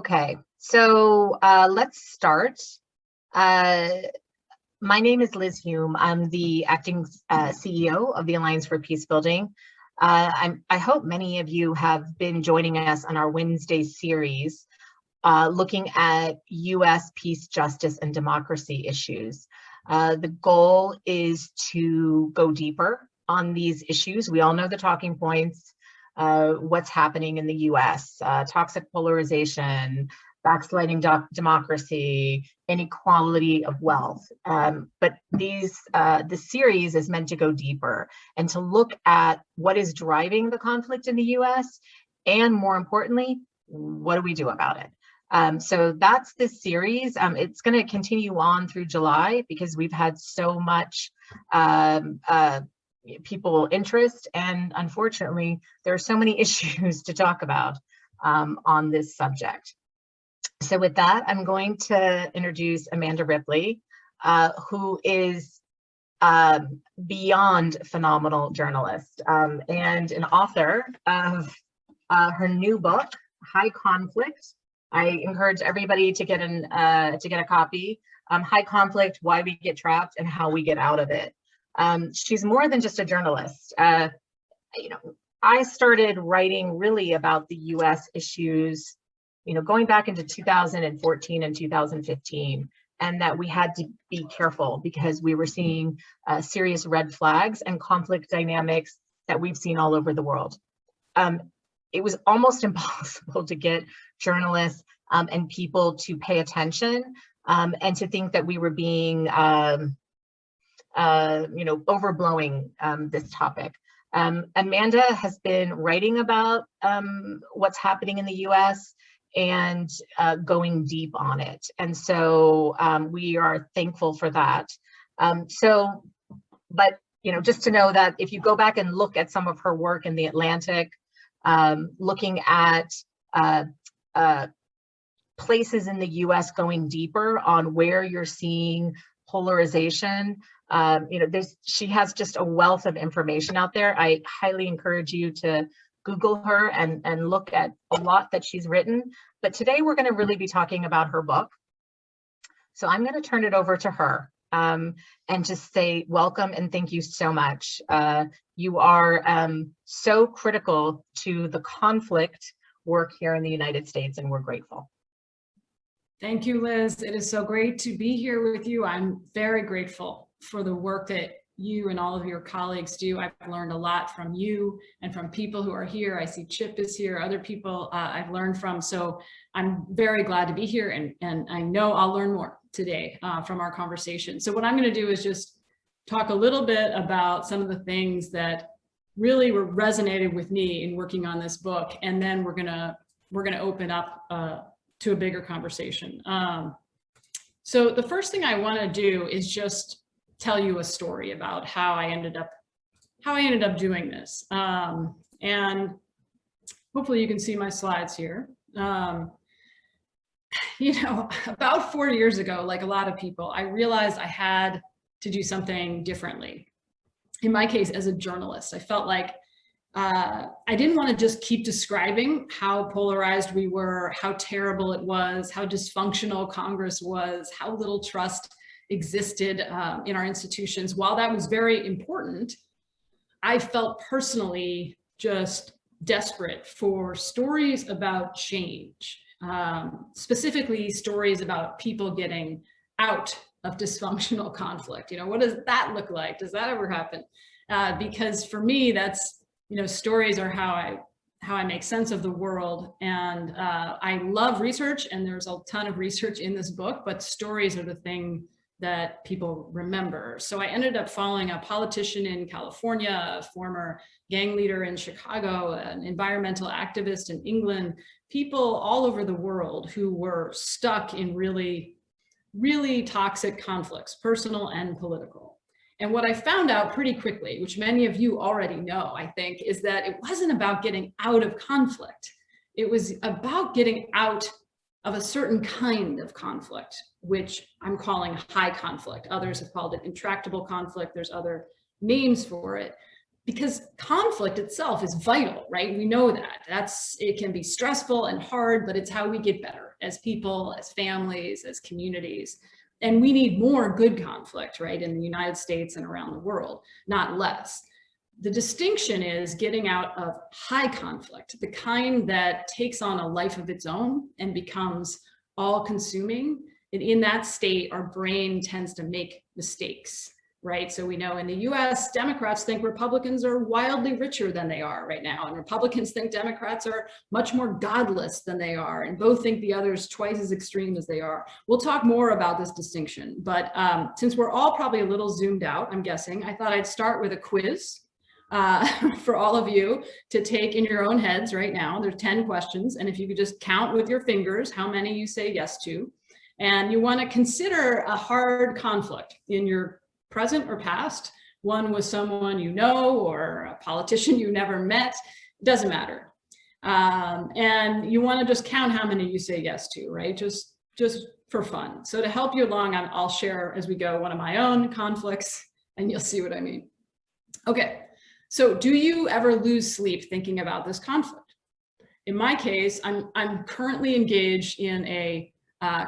Okay, so let's start. Uh, my name is Liz Hume. I'm the acting CEO of the Alliance for Peacebuilding. I hope many of you have been joining us on our Wednesday series, looking at U.S. peace, justice, and democracy issues. The goal is to go deeper on these issues. We all know the talking points. What's happening in the US, toxic polarization, backsliding democracy, inequality of wealth. But the series is meant to go deeper and to look at what is driving the conflict in the US, and more importantly, what do we do about it? So that's this series. It's going to continue on through July because we've had so much people interest, and unfortunately there are so many issues to talk about on this subject. So with that, I'm going to introduce Amanda Ripley, who is beyond phenomenal journalist and an author of her new book, High Conflict. I encourage everybody to get a copy. High Conflict: Why We Get Trapped and How We Get Out of It. She's more than just a journalist. I started writing really about the U.S. issues, going back into 2014 and 2015, and that we had to be careful because we were seeing serious red flags and conflict dynamics that we've seen all over the world. It was almost impossible to get journalists and people to pay attention and to think that we were being overblowing this topic. Amanda has been writing about what's happening in the U.S. and going deep on it. And so we are thankful for that. But just to know that if you go back and look at some of her work in The Atlantic, looking at places in the U.S. going deeper on where you're seeing polarization, she has just a wealth of information out there. I highly encourage you to Google her and look at a lot that she's written. But today we're going to really be talking about her book. So I'm going to turn it over to her and just say welcome and thank you so much. You are so critical to the conflict work here in the United States, and we're grateful. Thank you, Liz. It is so great to be here with you. I'm very grateful for the work that you and all of your colleagues do. I've learned a lot from you and from people who are here. I see Chip is here, other people I've learned from. So I'm very glad to be here, and I know I'll learn more today from our conversation. So what I'm going to do is just talk a little bit about some of the things that really resonated with me in working on this book, and then we're gonna open up to a bigger conversation. So the first thing I want to do is just tell you a story about how I ended up doing this. And hopefully you can see my slides here. About 4 years ago, like a lot of people, I realized I had to do something differently. In my case, as a journalist, I felt like I didn't want to just keep describing how polarized we were, how terrible it was, how dysfunctional Congress was, how little trust existed in our institutions. While that was very important, I felt personally just desperate for stories about change, specifically stories about people getting out of dysfunctional conflict. What does that look like? Does that ever happen? Because for me, that's, stories are how I make sense of the world. And I love research, and there's a ton of research in this book, but stories are the thing that people remember. So I ended up following a politician in California, a former gang leader in Chicago, an environmental activist in England, people all over the world who were stuck in really, really toxic conflicts, personal and political. And what I found out pretty quickly, which many of you already know, I think, is that it wasn't about getting out of conflict. It was about getting out of a certain kind of conflict, which I'm calling high conflict. Others have called it intractable conflict. There's other names for it. because conflict itself is vital, right? We know that. It can be stressful and hard, but it's how we get better as people, as families, as communities. And we need more good conflict, right, in the United States and around the world, not less. The distinction is getting out of high conflict, the kind that takes on a life of its own and becomes all-consuming. And in that state, our brain tends to make mistakes, right? So we know in the US, Democrats think Republicans are wildly richer than they are right now. And Republicans think Democrats are much more godless than they are. And both think the other's twice as extreme as they are. We'll talk more about this distinction. But since we're all probably a little zoomed out, I'm guessing, I thought I'd start with a quiz for all of you to take in your own heads right now. There's 10 questions. And if you could just count with your fingers how many you say yes to. And you want to consider a hard conflict in your present or past, one with someone you know or a politician you never met, doesn't matter. And you want to just count how many you say yes to, right? Just for fun. So to help you along, I'll share as we go one of my own conflicts and you'll see what I mean. Okay, so do you ever lose sleep thinking about this conflict? In my case, I'm currently engaged in a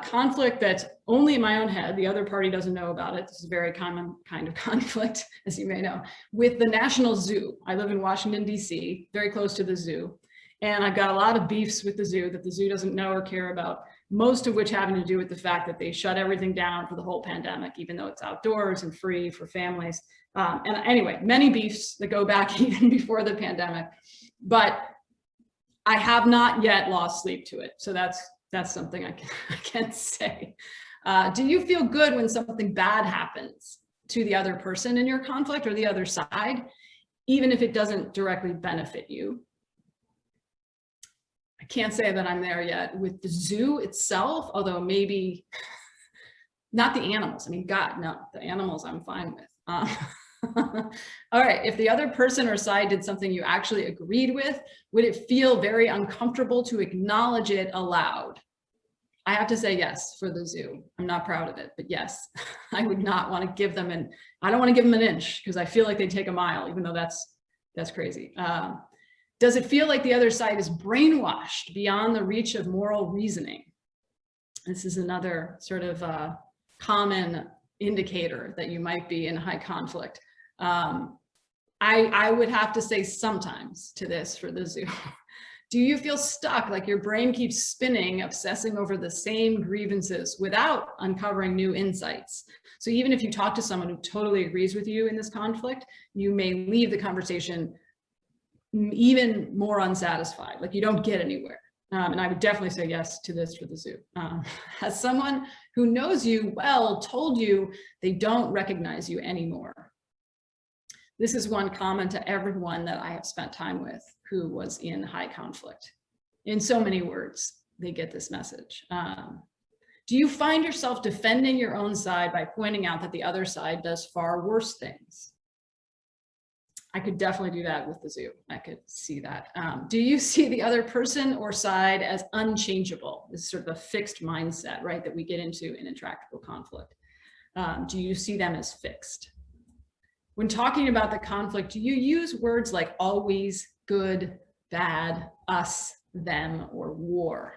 conflict that's only in my own head. The other party doesn't know about it. This is a very common kind of conflict, as you may know, with the National Zoo. I live in Washington, D.C., very close to the zoo. And I've got a lot of beefs with the zoo that the zoo doesn't know or care about, most of which having to do with the fact that they shut everything down for the whole pandemic, even though it's outdoors and free for families. And anyway, many beefs that go back even before the pandemic. But I have not yet lost sleep to it. So that's something I can say. Do you feel good when something bad happens to the other person in your conflict or the other side, even if it doesn't directly benefit you? I can't say that I'm there yet with the zoo itself, although maybe not the animals. I mean, God, no, the animals I'm fine with. All right, if the other person or side did something you actually agreed with, would it feel very uncomfortable to acknowledge it aloud? I have to say yes for the zoo. I'm not proud of it, but yes, I would not want to give them I don't want to give them an inch because I feel like they take a mile, even though that's crazy. Does it feel like the other side is brainwashed beyond the reach of moral reasoning? This is another sort of common indicator that you might be in high conflict. I would have to say sometimes to this for the zoo. Do you feel stuck, like your brain keeps spinning, obsessing over the same grievances without uncovering new insights? So even if you talk to someone who totally agrees with you in this conflict, you may leave the conversation even more unsatisfied, like you don't get anywhere. And I would definitely say yes to this for the zoo. Has someone who knows you well told you they don't recognize you anymore? This is one common to everyone that I have spent time with who was in high conflict. In so many words, they get this message. Do you find yourself defending your own side by pointing out that the other side does far worse things? I could definitely do that with the zoo. I could see that. Do you see the other person or side as unchangeable? This is sort of a fixed mindset, right, that we get into in intractable conflict. Do you see them as fixed? When talking about the conflict, do you use words like always, good, bad, us, them, or war?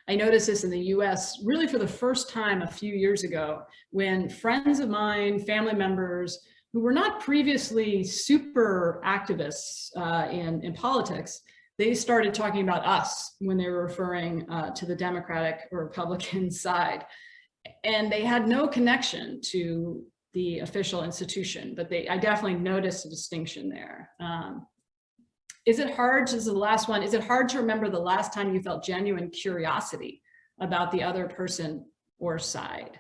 I noticed this in the US really for the first time a few years ago when friends of mine, family members, who were not previously super activists in politics, they started talking about us when they were referring to the Democratic or Republican side. And they had no connection to the official institution, but I definitely noticed a distinction there. Is it hard, this is the last one, is it hard to remember the last time you felt genuine curiosity about the other person or side?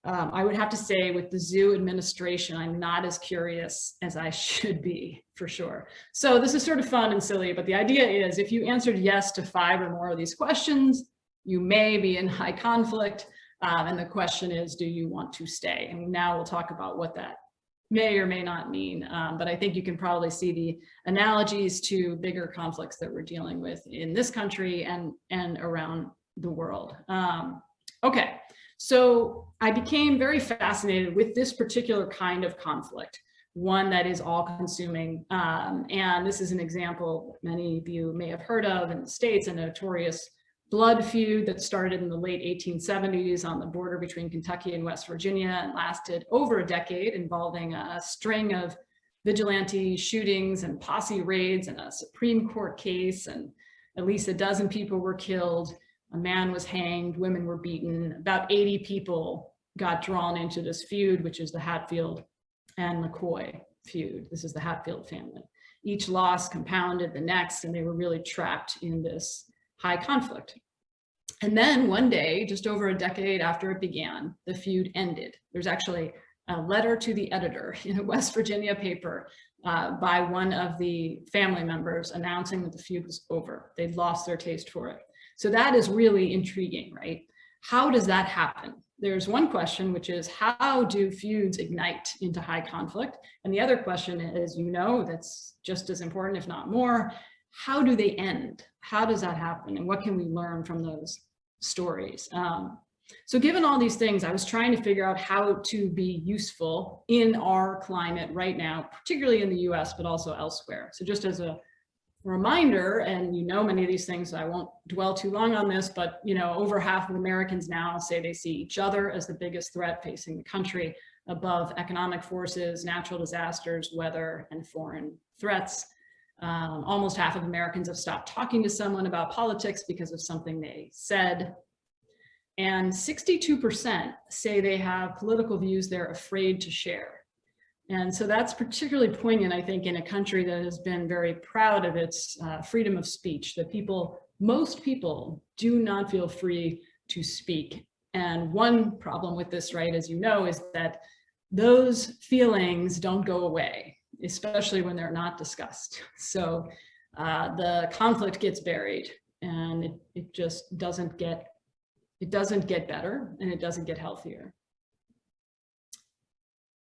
I would have to say with the zoo administration, I'm not as curious as I should be, for sure. So this is sort of fun and silly, but the idea is if you answered yes to 5 or more of these questions, you may be in high conflict. And the question is, do you want to stay? And now we'll talk about what that may or may not mean. But I think you can probably see the analogies to bigger conflicts that we're dealing with in this country and around the world. Okay. So I became very fascinated with this particular kind of conflict one that is all consuming. And this is an example many of you may have heard of in the States, a notorious blood feud that started in the late 1870s on the border between Kentucky and West Virginia and lasted over a decade, involving a string of vigilante shootings and posse raids and a Supreme Court case, and at least a dozen people were killed. A man was hanged, women were beaten. About 80 people got drawn into this feud, which is the Hatfield and McCoy feud. This is the Hatfield family. Each loss compounded the next, and they were really trapped in this high conflict. And then one day, just over a decade after it began, the feud ended. There's actually a letter to the editor in a West Virginia paper by one of the family members announcing that the feud was over. They'd lost their taste for it. So that is really intriguing, right? How does that happen? There's one question, which is, how do feuds ignite into high conflict? And the other question is, that's just as important, if not more, how do they end? How does that happen? And what can we learn from those stories? So given all these things, I was trying to figure out how to be useful in our climate right now, particularly in the US, but also elsewhere. So just as a reminder, and many of these things, so I won't dwell too long on this, but over half of Americans now say they see each other as the biggest threat facing the country, above economic forces, natural disasters, weather, and foreign threats. Almost half of Americans have stopped talking to someone about politics because of something they said. And 62% say they have political views they're afraid to share. And so that's particularly poignant, I think, in a country that has been very proud of its freedom of speech, that most people do not feel free to speak. And one problem with this, right, as you know, is that those feelings don't go away, especially when they're not discussed. So the conflict gets buried, and it just doesn't get better, and it doesn't get healthier.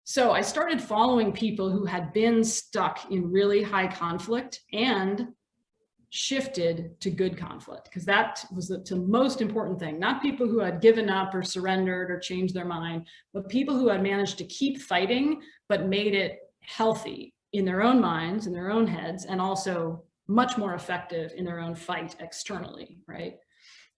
So I started following people who had been stuck in really high conflict and shifted to good conflict, because that was the most important thing. Not people who had given up or surrendered or changed their mind, but people who had managed to keep fighting, but made it healthy in their own minds, in their own heads, and also much more effective in their own fight externally, right?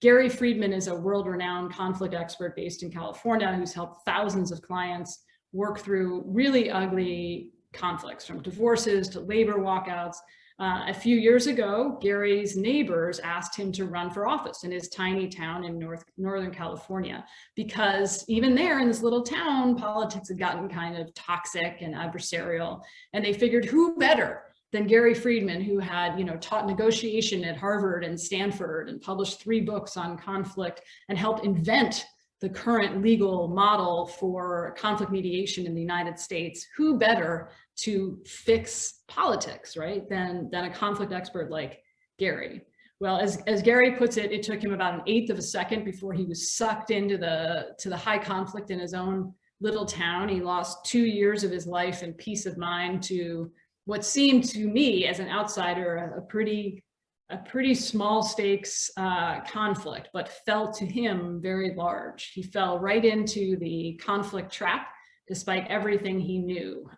Gary Friedman is a world-renowned conflict expert based in California who's helped thousands of clients work through really ugly conflicts, from divorces to labor walkouts. A few years ago, Gary's neighbors asked him to run for office in his tiny town in Northern California, because even there in this little town, politics had gotten kind of toxic and adversarial. And they figured, who better than Gary Friedman, who had taught negotiation at Harvard and Stanford and published 3 books on conflict and helped invent the current legal model for conflict mediation in the United States. Who better to fix politics, right, than a conflict expert like Gary? Well, as Gary puts it, it took him about 1/8 of a second before he was sucked into the high conflict in his own little town. He lost 2 years of his life and peace of mind to what seemed to me as an outsider a pretty small stakes conflict, but felt to him very large. He fell right into the conflict trap, despite everything he knew.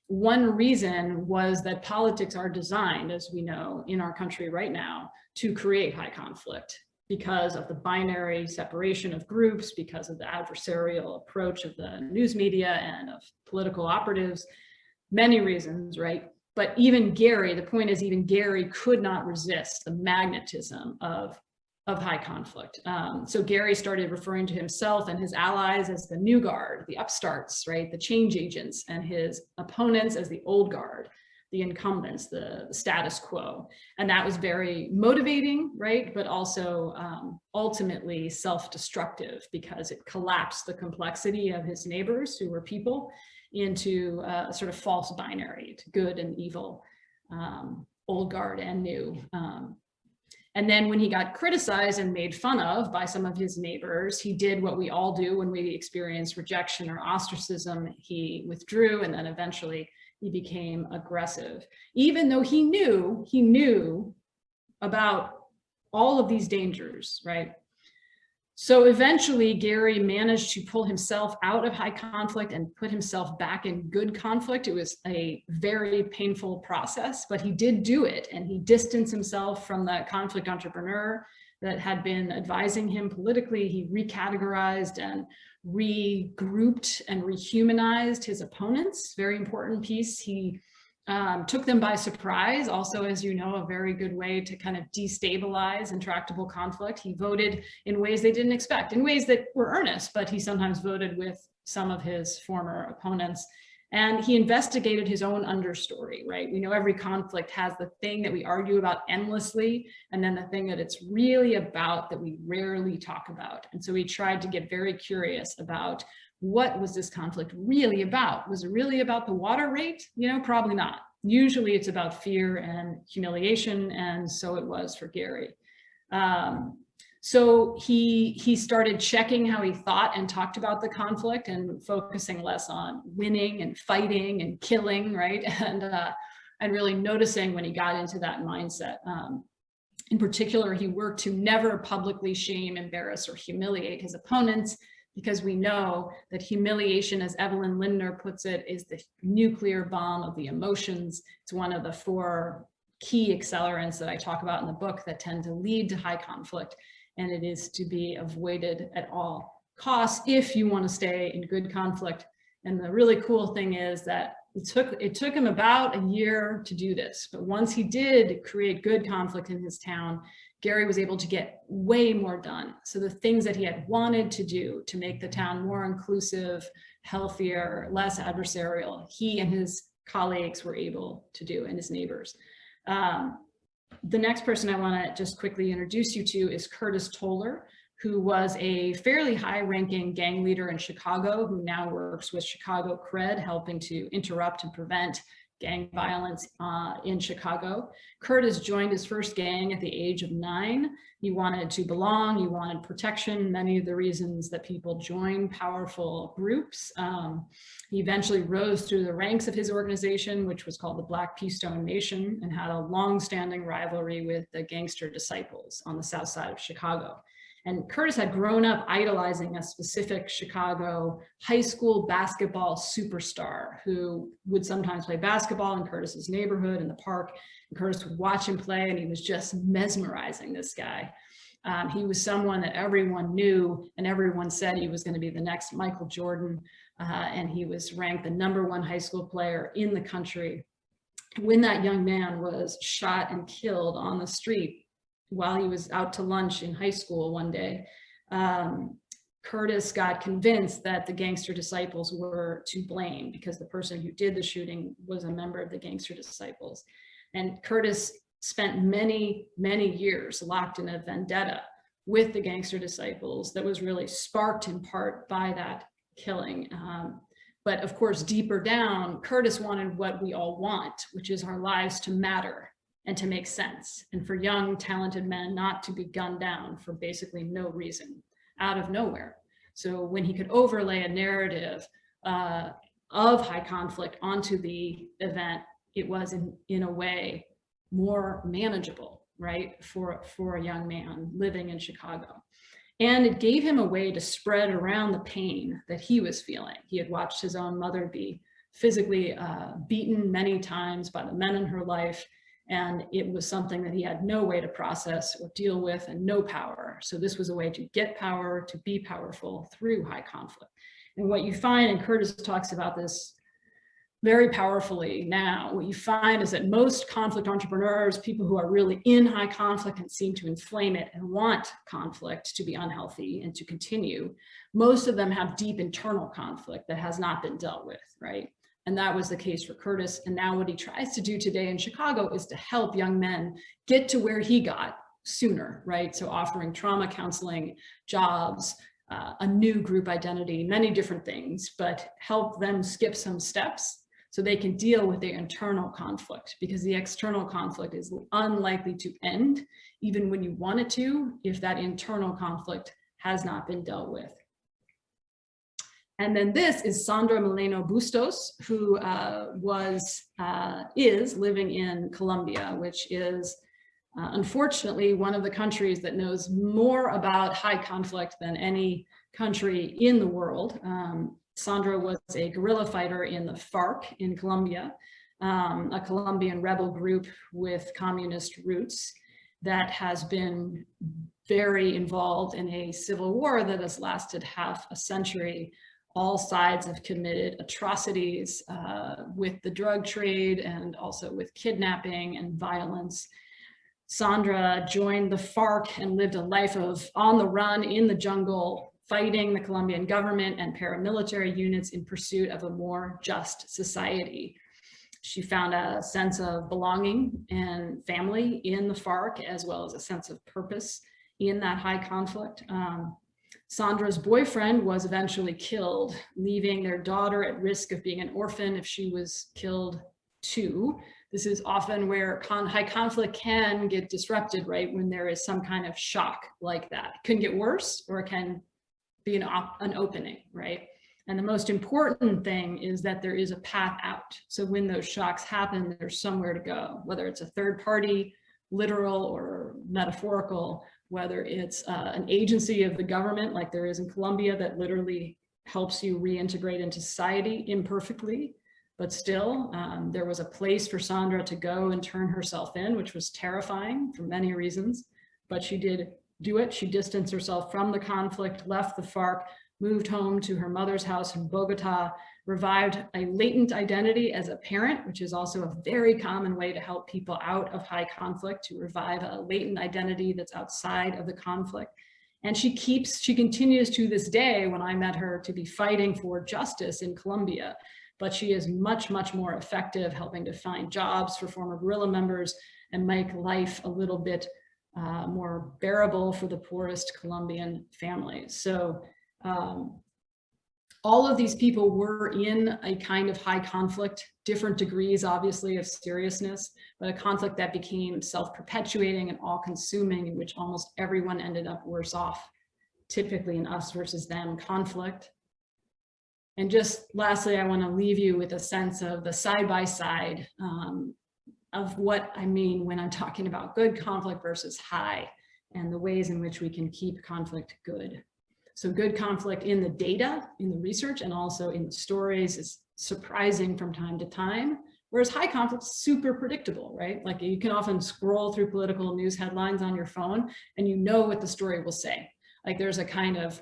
One reason was that politics are designed, as we know, in our country right now, to create high conflict, because of the binary separation of groups, because of the adversarial approach of the news media and of political operatives. Many reasons, right? But even Gary, the point is, even Gary could not resist the magnetism of high conflict. So Gary started referring to himself and his allies as the new guard, the upstarts, right? The change agents, and his opponents as the old guard, the incumbents, the status quo. And that was very motivating, right? But also ultimately self-destructive, because it collapsed the complexity of his neighbors, who were people, into a sort of false binary, to good and evil, old guard and new. And then when he got criticized and made fun of by some of his neighbors, he did what we all do when we experience rejection or ostracism. He withdrew, and then eventually he became aggressive, even though he knew about all of these dangers, right? So eventually Gary managed to pull himself out of high conflict and put himself back in good conflict. It was a very painful process, but he did do it, and he distanced himself from the conflict entrepreneur that had been advising him politically. He recategorized and regrouped and rehumanized his opponents. Very important piece. He took them by surprise. Also, as you know, a very good way to kind of destabilize intractable conflict. He voted in ways they didn't expect, in ways that were earnest, but he sometimes voted with some of his former opponents. And he investigated his own understory, right? We know every conflict has the thing that we argue about endlessly, and then the thing that it's really about that we rarely talk about. And so he tried to get very curious about, what was this conflict really about? Was it really about the water rate? You know, probably not. Usually it's about fear and humiliation, and so it was for Gary. So he started checking how he thought and talked about the conflict, and focusing less on winning and fighting and killing, right? And really noticing when he got into that mindset. In particular, he worked to never publicly shame, embarrass, or humiliate his opponents, because we know that humiliation, as Evelyn Lindner puts it, is the nuclear bomb of the emotions. It's one of the 4 key accelerants that I talk about in the book that tend to lead to high conflict, and it is to be avoided at all costs if you want to stay in good conflict. And the really cool thing is that it took him about a year to do this, but once he did create good conflict in his town, Gary was able to get way more done. So the things that he had wanted to do to make the town more inclusive, healthier, less adversarial, he and his colleagues were able to do, and his neighbors. The next person I want to just quickly introduce you to is Curtis Toller, who was a fairly high-ranking gang leader in Chicago, who now works with Chicago Cred, helping to interrupt and prevent gang violence in Chicago. Curtis joined his first gang at the age of 9. He wanted to belong, he wanted protection, many of the reasons that people join powerful groups. He eventually rose through the ranks of his organization, which was called the Black Peacebuilding Nation, and had a long-standing rivalry with the Gangster Disciples on the south side of Chicago. And Curtis had grown up idolizing a specific Chicago high school basketball superstar who would sometimes play basketball in Curtis's neighborhood in the park. And Curtis would watch him play, and he was just mesmerizing this guy. He was someone that everyone knew, and everyone said he was going to be the next Michael Jordan. And he was ranked the #1 high school player in the country. When that young man was shot and killed on the street while he was out to lunch in high school one day, Curtis got convinced that the Gangster Disciples were to blame, because the person who did the shooting was a member of the Gangster Disciples. And Curtis spent many, many years locked in a vendetta with the Gangster Disciples that was really sparked in part by that killing. But of course, deeper down, Curtis wanted what we all want, which is our lives to matter and to make sense, and for young, talented men not to be gunned down for basically no reason, out of nowhere. So when he could overlay a narrative of high conflict onto the event, it was in a way more manageable, right, for a young man living in Chicago. And it gave him a way to spread around the pain that he was feeling. He had watched his own mother be physically beaten many times by the men in her life, and it was something that he had no way to process or deal with, and no power. So this was a way to get power, to be powerful through high conflict. And what you find, and Curtis talks about this very powerfully now, what you find is that most conflict entrepreneurs, people who are really in high conflict and seem to inflame it and want conflict to be unhealthy and to continue, most of them have deep internal conflict that has not been dealt with, right? And that was the case for Curtis. And now what he tries to do today in Chicago is to help young men get to where he got sooner, right? So offering trauma counseling, jobs, a new group identity, many different things, but help them skip some steps so they can deal with their internal conflict, because the external conflict is unlikely to end, even when you want it to, if that internal conflict has not been dealt with. And then this is Sandra Mileno Bustos, who is living in Colombia, which is Unfortunately, one of the countries that knows more about high conflict than any country in the world. Sandra was a guerrilla fighter in the FARC in Colombia, a Colombian rebel group with communist roots that has been very involved in a civil war that has lasted half a century. All sides have committed atrocities with the drug trade and also with kidnapping and violence. Sandra joined the FARC and lived a life of on the run in the jungle, fighting the Colombian government and paramilitary units in pursuit of a more just society. She found a sense of belonging and family in the FARC, as well as a sense of purpose in that high conflict. Sandra's boyfriend was eventually killed, leaving their daughter at risk of being an orphan if she was killed too. This is often where high conflict can get disrupted, right? When there is some kind of shock like that. It can get worse, or it can be an opening, right? And the most important thing is that there is a path out. So when those shocks happen, there's somewhere to go, whether it's a third party, literal or metaphorical, whether it's an agency of the government like there is in Colombia that literally helps you reintegrate into society imperfectly, but still there was a place for Sandra to go and turn herself in, which was terrifying for many reasons, but she did do it. She distanced herself from the conflict, left the FARC, moved home to her mother's house in Bogota, revived a latent identity as a parent, which is also a very common way to help people out of high conflict, to revive a latent identity that's outside of the conflict. And she continues to this day, when I met her, to be fighting for justice in Colombia, but she is much, much more effective helping to find jobs for former guerrilla members and make life a little bit more bearable for the poorest Colombian families. So all of these people were in a kind of high conflict, different degrees, obviously, of seriousness, but a conflict that became self-perpetuating and all-consuming, in which almost everyone ended up worse off, typically an us versus them conflict. And just lastly, I want to leave you with a sense of the side-by-side of what I mean when I'm talking about good conflict versus high, and the ways in which we can keep conflict good. So good conflict in the data, in the research, and also in the stories is surprising from time to time, whereas high conflict is super predictable, right? Like you can often scroll through political news headlines on your phone and you know what the story will say. Like there's a kind of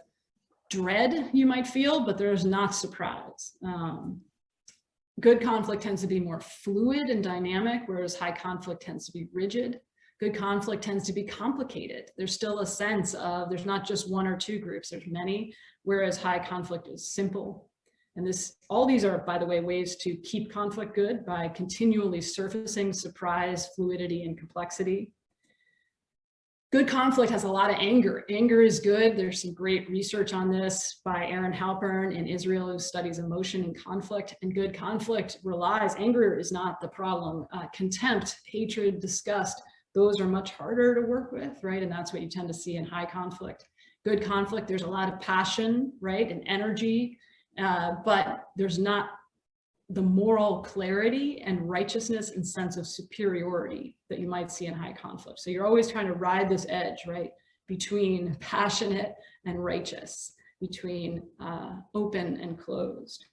dread you might feel, but there's not surprise. Good conflict tends to be more fluid and dynamic, whereas high conflict tends to be rigid. Good conflict tends to be complicated. There's still a sense of, there's not just one or two groups, there's many, whereas high conflict is simple. And all these are, by the way, ways to keep conflict good by continually surfacing surprise, fluidity, and complexity. Good conflict has a lot of anger. Anger is good. There's some great research on this by Aaron Halpern in Israel, who studies emotion and conflict. And good conflict relies, anger is not the problem. Contempt, hatred, disgust, those are much harder to work with, right? And that's what you tend to see in high conflict. Good conflict, there's a lot of passion, right? And energy, but there's not the moral clarity and righteousness and sense of superiority that you might see in high conflict. So you're always trying to ride this edge, right? Between passionate and righteous, between open and closed.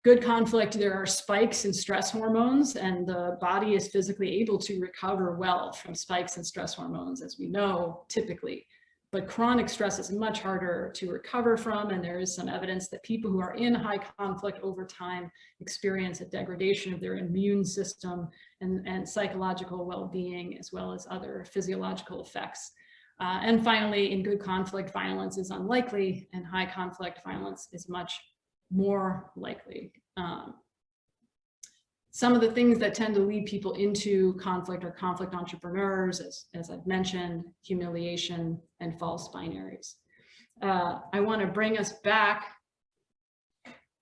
Good conflict, there are spikes in stress hormones, and the body is physically able to recover well from spikes in stress hormones, as we know, typically. But chronic stress is much harder to recover from, and there is some evidence that people who are in high conflict over time experience a degradation of their immune system and psychological well-being, as well as other physiological effects. And finally, in good conflict, violence is unlikely, and high conflict violence is much more likely. Some of the things that tend to lead people into conflict are conflict entrepreneurs, as I've mentioned, humiliation, and false binaries. I want to bring us back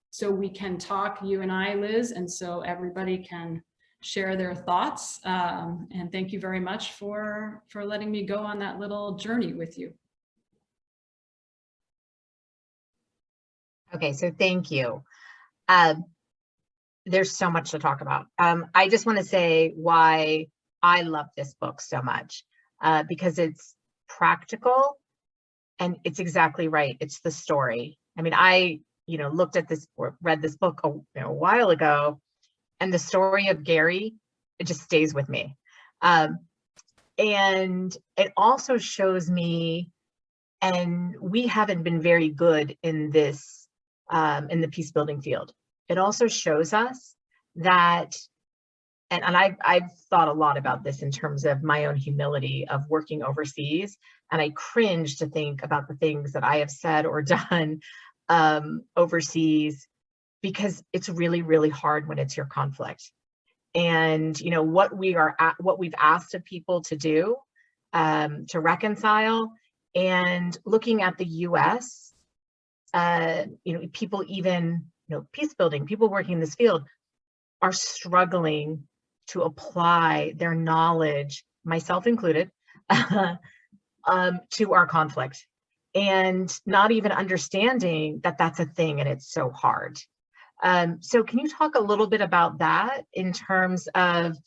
so we can talk, you and I, Liz, and so everybody can share their thoughts. And thank you very much for letting me go on that little journey with you. Okay, so thank you. There's so much to talk about. I just want to say why I love this book so much because it's practical and it's exactly right. It's the story. I mean, I, looked at this or read this book a while ago, and the story of Gary, it just stays with me. And it also shows me, and we haven't been very good in this, in the peace building field. It also shows us that, and I've thought a lot about this in terms of my own humility of working overseas. And I cringe to think about the things that I have said or done overseas, because it's really, really hard when it's your conflict. And what we've asked of people to do, to reconcile, and looking at the US, people, even peace building, people working in this field are struggling to apply their knowledge, myself included, to our conflict, and not even understanding that that's a thing and it's so hard. So can you talk a little bit about that in terms of,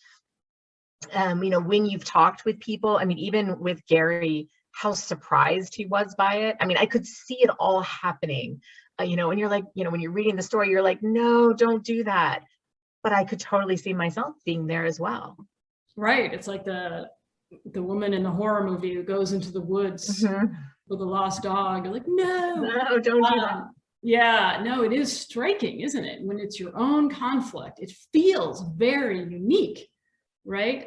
when you've talked with people, I mean, even with Gary, how surprised he was by it? I mean, I could see it all happening, and you're like, when you're reading the story, you're like, no, don't do that. But I could totally see myself being there as well. Right. It's like the woman in the horror movie who goes into the woods with a lost dog. You're like, no, don't do that. Yeah, no, it is striking, isn't it? When it's your own conflict, it feels very unique, right?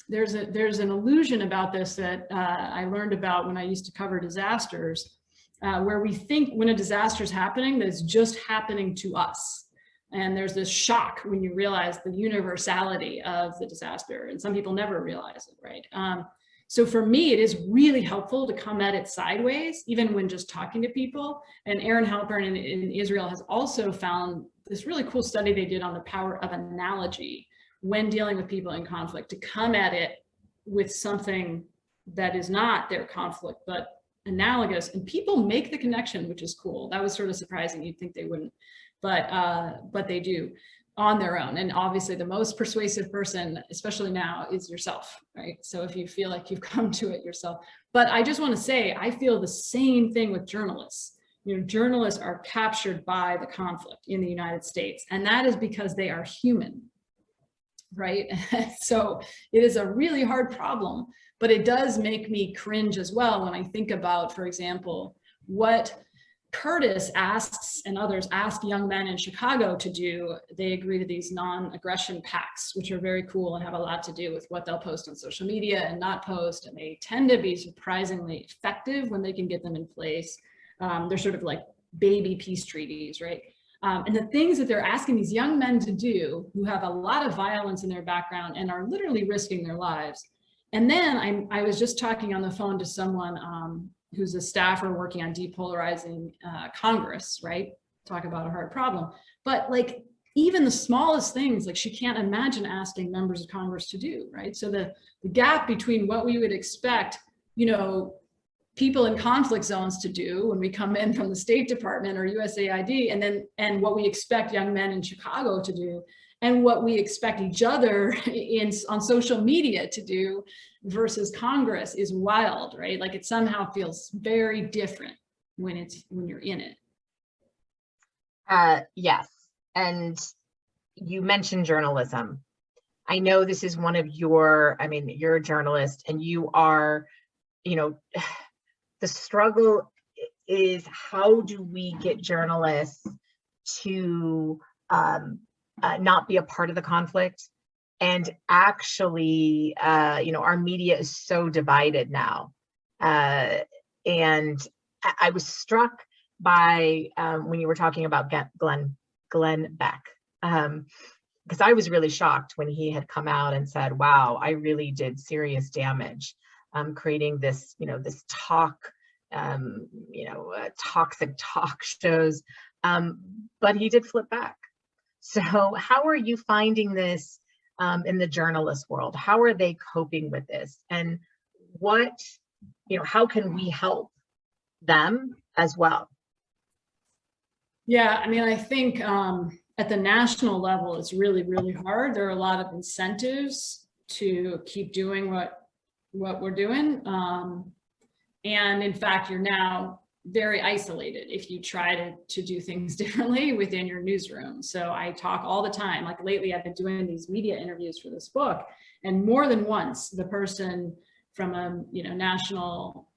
There's an illusion about this that I learned about when I used to cover disasters, where we think when a disaster is happening, that it's just happening to us. And there's this shock when you realize the universality of the disaster. And some people never realize it, right? So for me, it is really helpful to come at it sideways, even when just talking to people. And Aaron Halpern in Israel has also found this really cool study they did on the power of analogy when dealing with people in conflict, to come at it with something that is not their conflict, but analogous. And people make the connection, which is cool. That was sort of surprising. You'd think they wouldn't, but they do on their own. And obviously the most persuasive person, especially now, is yourself, right? So if you feel like you've come to it yourself. But I just want to say, I feel the same thing with journalists. Journalists are captured by the conflict in the United States, and that is because they are human, right? So it is a really hard problem, but it does make me cringe as well when I think about, for example, what Curtis asks and others ask young men in Chicago to do. They agree to these non-aggression pacts, which are very cool and have a lot to do with what they'll post on social media and not post. And they tend to be surprisingly effective when they can get them in place. They're sort of like baby peace treaties, right? And the things that they're asking these young men to do, who have a lot of violence in their background and are literally risking their lives. And then I was just talking on the phone to someone who's a staffer working on depolarizing Congress, right? Talk about a hard problem. But like even the smallest things, like she can't imagine asking members of Congress to do, right? So the gap between what we would expect, people in conflict zones to do when we come in from the State Department or USAID, and what we expect young men in Chicago to do, and what we expect each other on social media to do versus Congress is wild, right? Like it somehow feels very different when you're in it. Yes. And you mentioned journalism. I know this is one of you're a journalist, and you are, the struggle is, how do we get journalists to not be a part of the conflict? And actually, our media is so divided now. And I was struck by when you were talking about Glenn Beck, because I was really shocked when he had come out and said, wow, I really did serious damage creating this, this toxic talk shows. But he did flip back. So how are you finding this in the journalist world? How are they coping with this? And how can we help them as well? Yeah, I think at the national level, it's really, really hard. There are a lot of incentives to keep doing what we're doing. And in fact, you're now very isolated if you try to do things differently within your newsroom. So I talk all the time, like lately I've been doing these media interviews for this book, and more than once the person from a national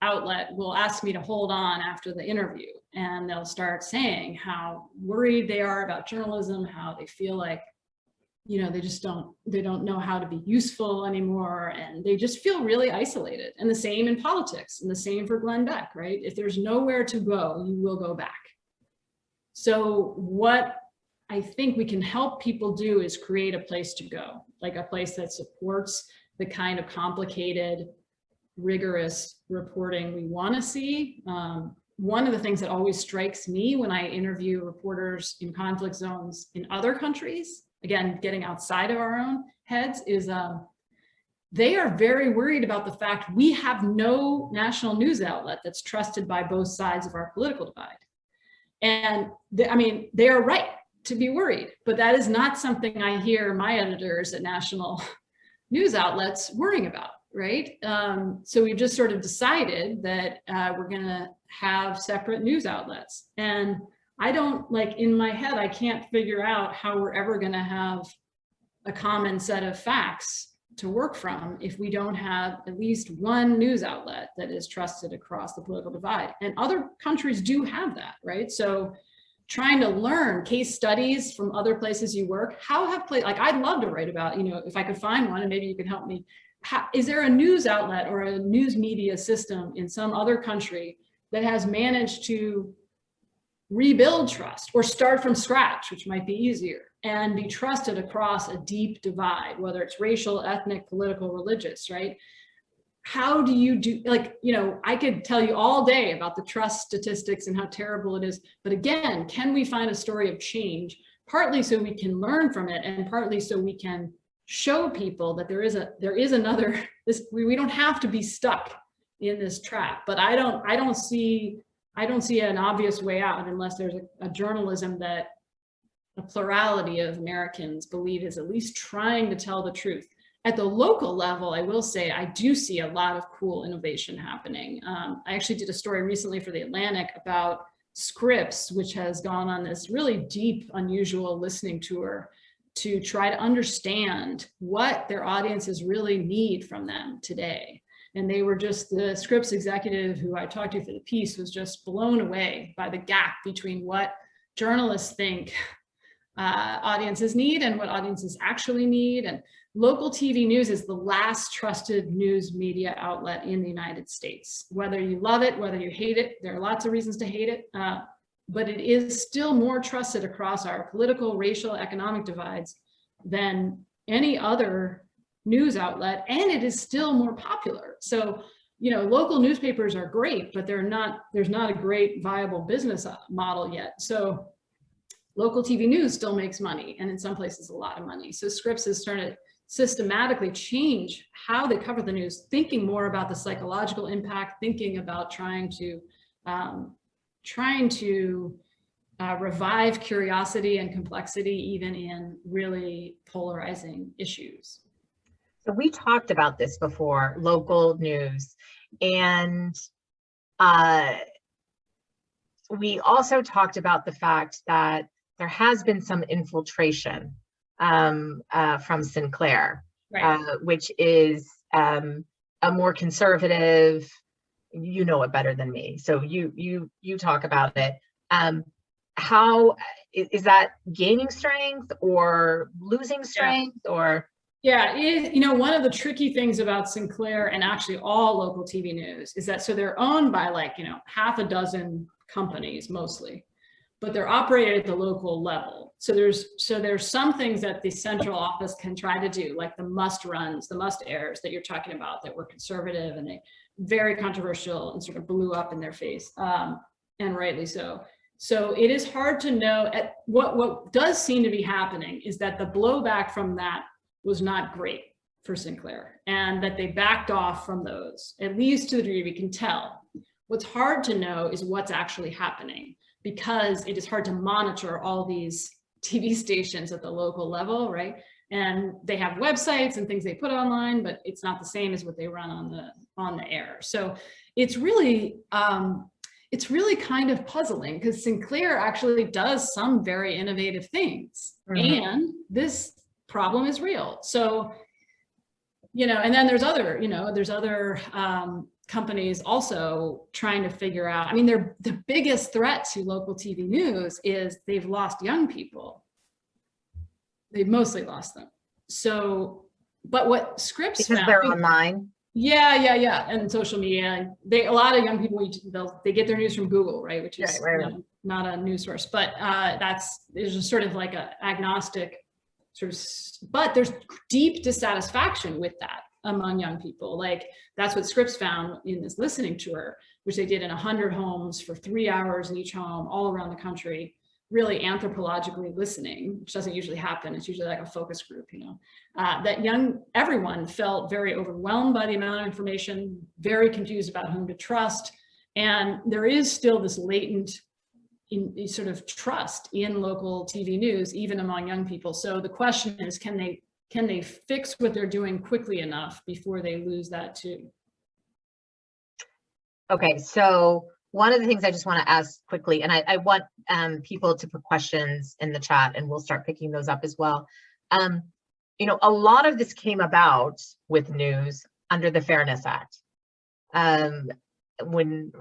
outlet will ask me to hold on after the interview, and they'll start saying how worried they are about journalism, how they feel like they don't know how to be useful anymore, and they just feel really isolated. And the same in politics, and the same for Glenn Beck, right? If there's nowhere to go, you will go back. So what I think we can help people do is create a place to go, like a place that supports the kind of complicated, rigorous reporting we want to see. One of the things that always strikes me when I interview reporters in conflict zones in other countries, again, getting outside of our own heads, is they are very worried about the fact we have no national news outlet that's trusted by both sides of our political divide. And they are right to be worried, but that is not something I hear my editors at national news outlets worrying about, right? So we've just sort of decided that we're gonna have separate news outlets. And I don't, in my head, I can't figure out how we're ever going to have a common set of facts to work from if we don't have at least one news outlet that is trusted across the political divide. And other countries do have that, right? So trying to learn case studies from other places you work, I'd love to write about, if I could find one, and maybe you could help me. Is there a news outlet or a news media system in some other country that has managed to rebuild trust or start from scratch, which might be easier, and be trusted across a deep divide, whether it's racial, ethnic, political, religious, right? How do you do, I could tell you all day about the trust statistics and how terrible it is, but again, can we find a story of change, partly so we can learn from it, and partly so we can show people that there is another, we don't have to be stuck in this trap. But I don't see an obvious way out unless there's a journalism that a plurality of Americans believe is at least trying to tell the truth. At the local level, I will say I do see a lot of cool innovation happening. I actually did a story recently for The Atlantic about Scripps, which has gone on this really deep, unusual listening tour to try to understand what their audiences really need from them today. And they were the Scripps executive who I talked to for the piece was just blown away by the gap between what journalists think audiences need and what audiences actually need. And local TV news is the last trusted news media outlet in the United States. Whether you love it, whether you hate it, there are lots of reasons to hate it, but it is still more trusted across our political, racial, economic divides than any other news outlet, and it is still more popular. So, local newspapers are great, but there's not a great viable business model yet. So local TV news still makes money, and in some places a lot of money. So Scripps is starting to systematically change how they cover the news, thinking more about the psychological impact, thinking about trying to revive curiosity and complexity even in really polarizing issues. So we talked about this before, local news, and we also talked about the fact that there has been some infiltration from Sinclair, right. Which is a more conservative, you know it better than me, so you talk about it. How is that gaining strength or losing strength? Or yeah, one of the tricky things about Sinclair and actually all local TV news is that so they're owned by half a dozen companies mostly, but they're operated at the local level. So there's some things that the central office can try to do, like the must runs, the must airs that you're talking about that were conservative and they very controversial and sort of blew up in their face, and rightly so. So it is hard to know. What does seem to be happening is that the blowback from that was not great for Sinclair, and that they backed off from those, at least to the degree we can tell. What's hard to know is what's actually happening, because it is hard to monitor all these TV stations at the local level, right? and they have websites and things they put online, but it's not the same as what they run on the air. So it's really kind of puzzling, because Sinclair actually does some very innovative things, and this problem is real. So, and then there's other companies also trying to figure out, I mean, the biggest threat to local TV news is they've lost young people. They've mostly lost them. So, but what Scripps because found, they're online. Yeah, and social media. A lot of young people, they get their news from Google, right? Which is not a news source, but there's just sort of like a agnostic sort of, but there's deep dissatisfaction with that among young people. Like, that's what Scripps found in this listening tour, which they did in 100 homes for 3 hours in each home all around the country, really anthropologically listening, which doesn't usually happen. It's usually like a focus group, that everyone felt very overwhelmed by the amount of information, very confused about whom to trust. And there is still this latent sort of trust in local TV news, even among young people. So the question is, can they fix what they're doing quickly enough before they lose that too? Okay, so one of the things I just want to ask quickly, and I want people to put questions in the chat, and we'll start picking those up as well. A lot of this came about with news under the Fairness Act, when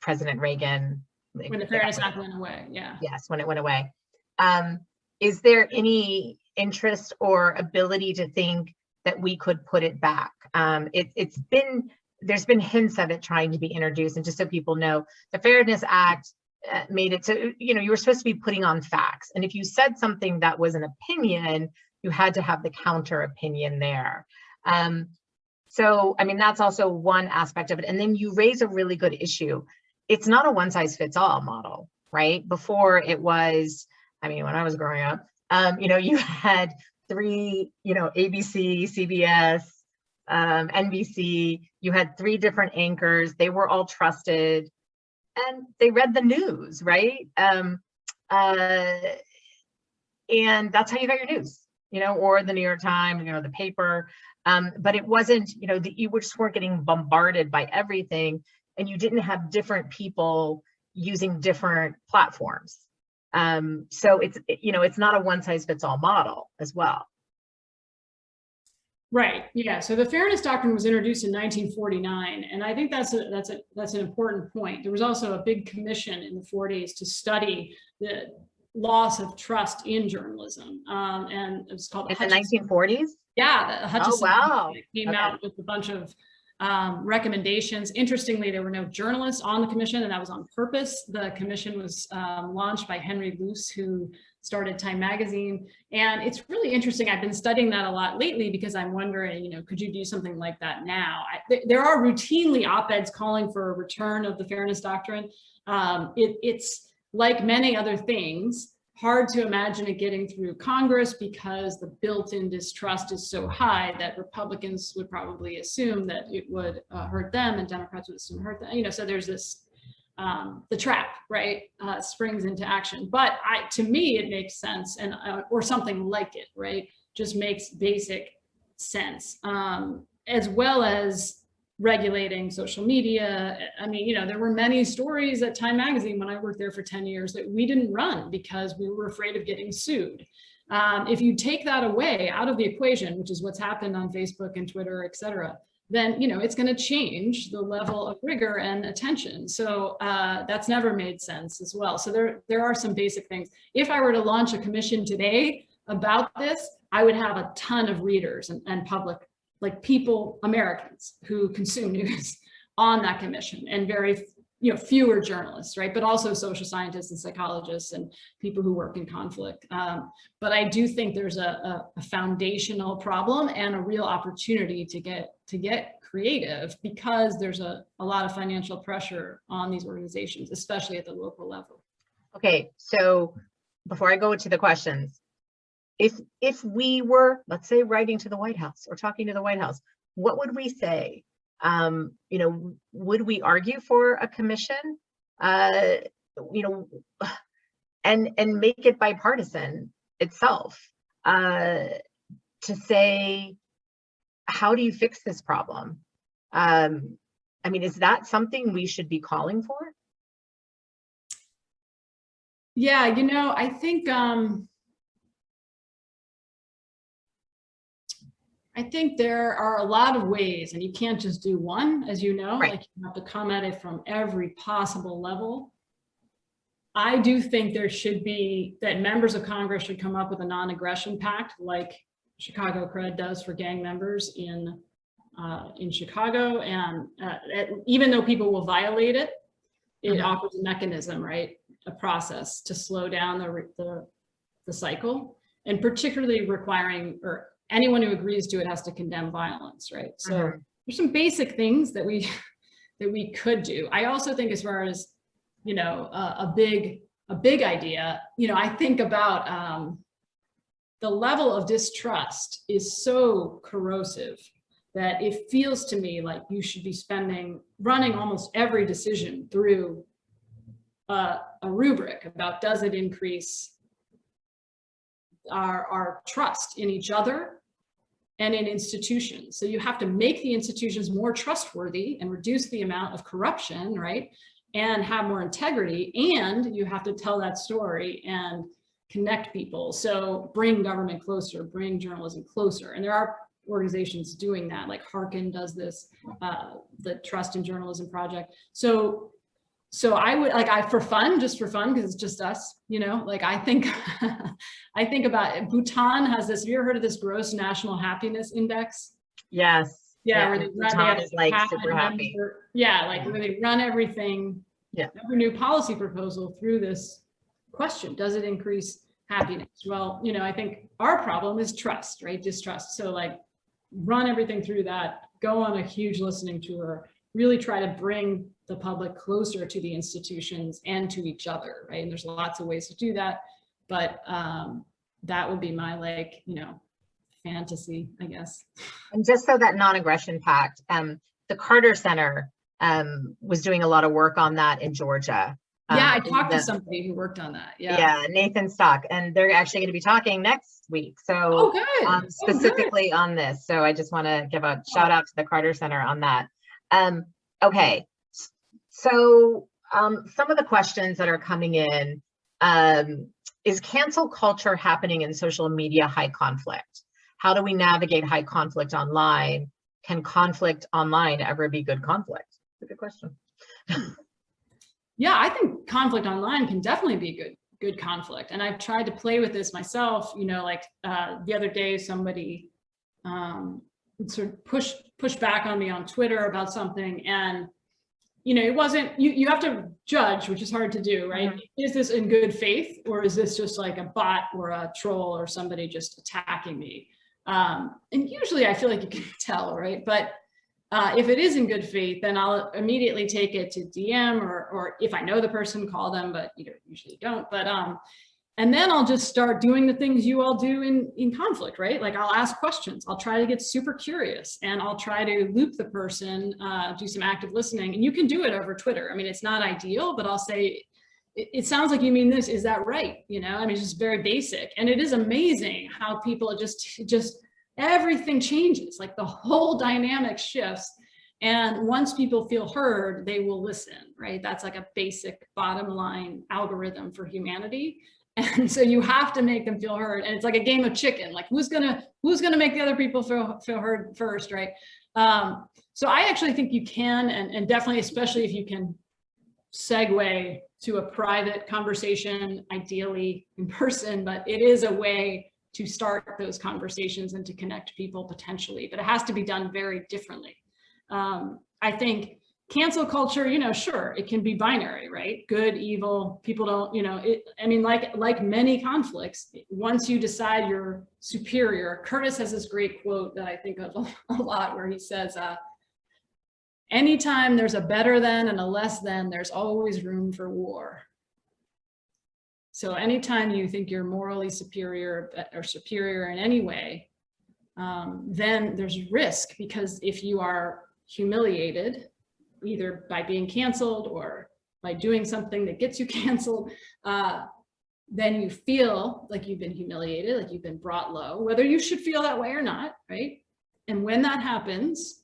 President Reagan, when the Fairness Act went away, yeah. Yes, when it went away. Is there any interest or ability to think that we could put it back? There's been hints of it trying to be introduced, and just so people know, the Fairness Act made it so, you were supposed to be putting on facts, and if you said something that was an opinion, you had to have the counter opinion there. So, I mean, that's also one aspect of it. And then you raise a really good issue. It's not a one size fits all model, right? Before it was, I mean, when I was growing up, you had 3, ABC, CBS, NBC, you had 3 different anchors. They were all trusted and they read the news, right? And that's how you got your news, or the New York Times, the paper. But it wasn't, you just weren't getting bombarded by everything, and you didn't have different people using different platforms. So it's not a one size fits all model as well. Right. Yeah. So the Fairness Doctrine was introduced in 1949, and I think that's an important point. There was also a big commission in the 40s to study the loss of trust in journalism, and it was called the 1940s. Yeah, the Hutchison. Oh, wow. Came out with a bunch of recommendations. Interestingly, there were no journalists on the commission, and that was on purpose. The commission was launched by Henry Luce, who started Time Magazine. And it's really interesting. I've been studying that a lot lately, because I'm wondering, could you do something like that now? There are routinely op-eds calling for a return of the Fairness Doctrine. It's like many other things, hard to imagine it getting through Congress, because the built-in distrust is so high that Republicans would probably assume that it would hurt them, and Democrats would assume hurt them. So there's this, the trap, right, springs into action. But to me, it makes sense, and or something like it, right, just makes basic sense, as well as regulating social media. I mean, there were many stories at Time Magazine when I worked there for 10 years that we didn't run because we were afraid of getting sued. If you take that away out of the equation, which is what's happened on Facebook and Twitter, et cetera, then, it's going to change the level of rigor and attention. So that's never made sense as well. So there are some basic things. If I were to launch a commission today about this, I would have a ton of readers and public, like people, Americans who consume news on that commission, and very fewer journalists, right? But also social scientists and psychologists and people who work in conflict. But I do think there's a foundational problem and a real opportunity to get creative, because there's a lot of financial pressure on these organizations, especially at the local level. Okay, so before I go into the questions, if we were, let's say, writing to the White House or talking to the White House, what would we say? Would we argue for a commission, and make it bipartisan itself? to say, how do you fix this problem? I mean, is that something we should be calling for? Yeah, you know, I think there are a lot of ways, and you can't just do one, as you know, Right. like you have to come at it from every possible level. I do think there should be, that members of Congress should come up with a non-aggression pact, like Chicago Cred does for gang members in Chicago. And even though people will violate it, it offers a mechanism, right? A process to slow down the cycle, and particularly requiring, or anyone who agrees to it has to condemn violence, right? So there's some basic things that we could do. I also think, as far as, you know, a big idea, you know, I think about the level of distrust is so corrosive that it feels to me like you should be running almost every decision through a rubric about, does it increase our trust in each other and in institutions? So you have to make the institutions more trustworthy and reduce the amount of corruption, right? And have more integrity, and you have to tell that story and connect people. So bring government closer, bring journalism closer. And there are organizations doing that, like Harkin does this, the Trust in Journalism Project. So I would, like, for fun, because it's just us, you know, like I think about it. Bhutan has this, have you ever heard of this gross national happiness index? Yes. Yeah, where Bhutan is like super happy. Where they run everything, every new policy proposal through this question: does it increase happiness? Well, you know, I think our problem is trust, right? Distrust. So like, run everything through that. Go on a huge listening tour. Really try to bring the public closer to the institutions and to each other, right? And there's lots of ways to do that, but that would be my, like, you know, fantasy, I guess. And just so that non-aggression pact, the Carter Center was doing a lot of work on that in Georgia. Yeah, I talked to somebody who worked on that. Yeah, Nathan Stock, and they're actually going to be talking next week. So specifically on this. So I just want to give a shout out to the Carter Center on that. Okay, so some of the questions that are coming in, is cancel culture happening in social media high conflict? How do we navigate high conflict online? Can conflict online ever be good conflict? That's a good question. Yeah, I think conflict online can definitely be good conflict. And I've tried to play with this myself, you know, like the other day, somebody sort of pushed back on me on Twitter about something. And, you know, it wasn't, you have to judge, which is hard to do, right? Is this in good faith, or is this just like a bot or a troll or somebody just attacking me? And usually I feel like you can tell, right? But if it is in good faith, then I'll immediately take it to DM, or if I know the person, call them, but you usually don't. But and then I'll just start doing the things you all do in conflict, right? Like, I'll ask questions. I'll try to get super curious, and I'll try to loop the person, do some active listening. And you can do it over Twitter. I mean, it's not ideal, but I'll say, it sounds like you mean this. Is that right? You know, I mean, it's just very basic. And it is amazing how people just everything changes, like the whole dynamic shifts. And once people feel heard, they will listen, right? That's like a basic bottom line algorithm for humanity. And so you have to make them feel heard. And it's like a game of chicken, like who's gonna make the other people feel heard first, right? So I actually think you can, and definitely, especially if you can segue to a private conversation, ideally in person, but it is a way to start those conversations and to connect people potentially, but it has to be done very differently. I think cancel culture, you know, sure, it can be binary, right? Good, evil, people don't, you know, I mean, like many conflicts, once you decide you're superior, Curtis has this great quote that I think of a lot, where he says, anytime there's a better than and a less than, there's always room for war. So anytime you think you're morally superior or superior in any way, then there's risk, because if you are humiliated, either by being canceled or by doing something that gets you canceled, then you feel like you've been humiliated, like you've been brought low, whether you should feel that way or not, right? And when that happens,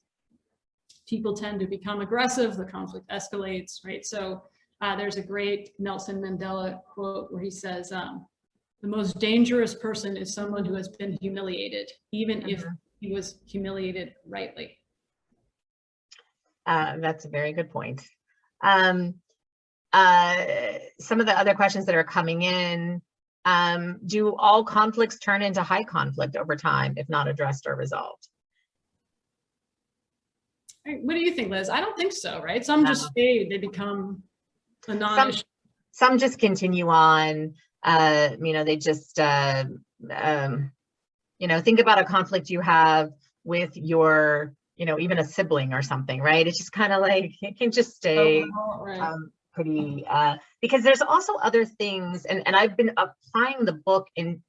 people tend to become aggressive, the conflict escalates, right? So there's a great Nelson Mandela quote where he says, the most dangerous person is someone who has been humiliated, even if he was humiliated rightly. That's a very good point. Some of the other questions that are coming in, do all conflicts turn into high conflict over time if not addressed or resolved? What do you think, Liz? I don't think so, right? Some just fade, they become a non-issue. Some just continue on. They just, think about a conflict you have with your, even a sibling or something, right? It's just kind of like, it can just stay pretty, because there's also other things, and I've been applying the book in,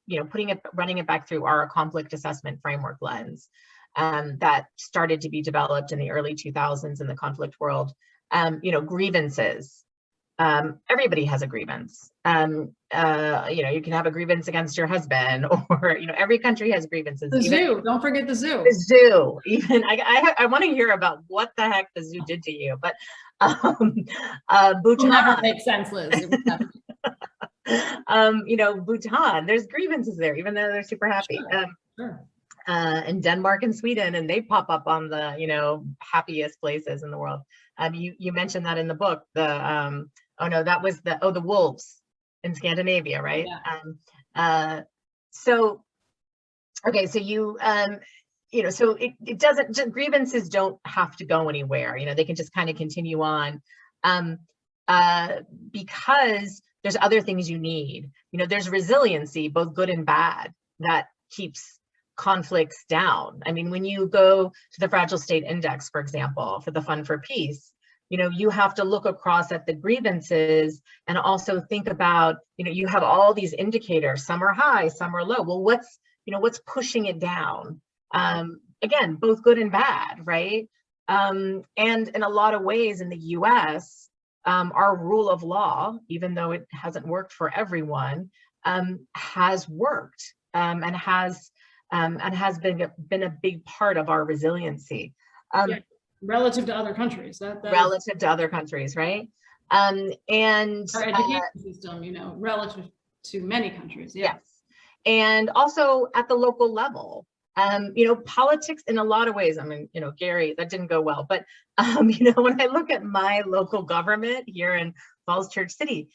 running it back through our conflict assessment framework lens that started to be developed in the early 2000s in the conflict world. Grievances. Everybody has a grievance. You can have a grievance against your husband, or every country has grievances. The zoo, don't forget the zoo. The zoo. Even I want to hear about what the heck the zoo did to you. But Bhutan will never make sense, Liz. It would never. Bhutan. There's grievances there, even though they're super happy. Sure. And Denmark and Sweden, and they pop up on the happiest places in the world. You mentioned that in the book. The that was the wolves in Scandinavia, right? Yeah. So you so it doesn't, grievances don't have to go anywhere. They can just kind of continue on, because there's other things you need. There's resiliency, both good and bad, that keeps conflicts down. I mean, when you go to the Fragile State Index, for example, for the Fund for Peace, you have to look across at the grievances and also think about, you have all these indicators, some are high, some are low. Well, what's pushing it down? Again, both good and bad, right? And in a lot of ways in the US, our rule of law, even though it hasn't worked for everyone, has worked, and has been a big part of our resiliency. Relative to other countries. Relative to other countries, right? And our education system, relative to many countries. Yes. And also at the local level, politics in a lot of ways, Gary, that didn't go well, but, when I look at my local government here in Falls Church City,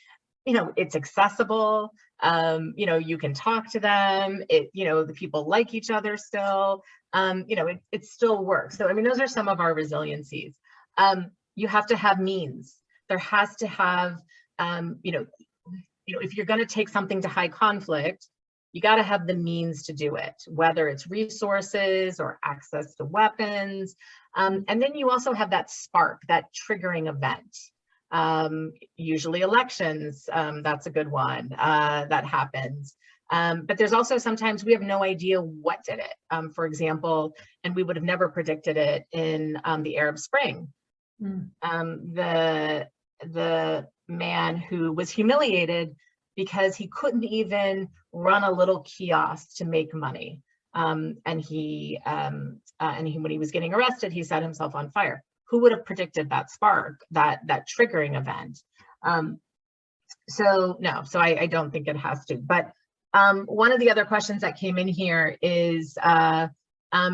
it's accessible. You can talk to them. The people like each other still. It still works. So, those are some of our resiliencies. You have to have means. There has to have, if you're going to take something to high conflict, you got to have the means to do it, whether it's resources or access to weapons. And then you also have that spark, that triggering event. Usually elections, that's a good one that happens. But there's also sometimes we have no idea what did it. For example, and we would have never predicted it in the Arab Spring. The man who was humiliated because he couldn't even run a little kiosk to make money. And when he was getting arrested, he set himself on fire. Who would have predicted that spark, that triggering event? So I don't think it has to. But one of the other questions that came in here is,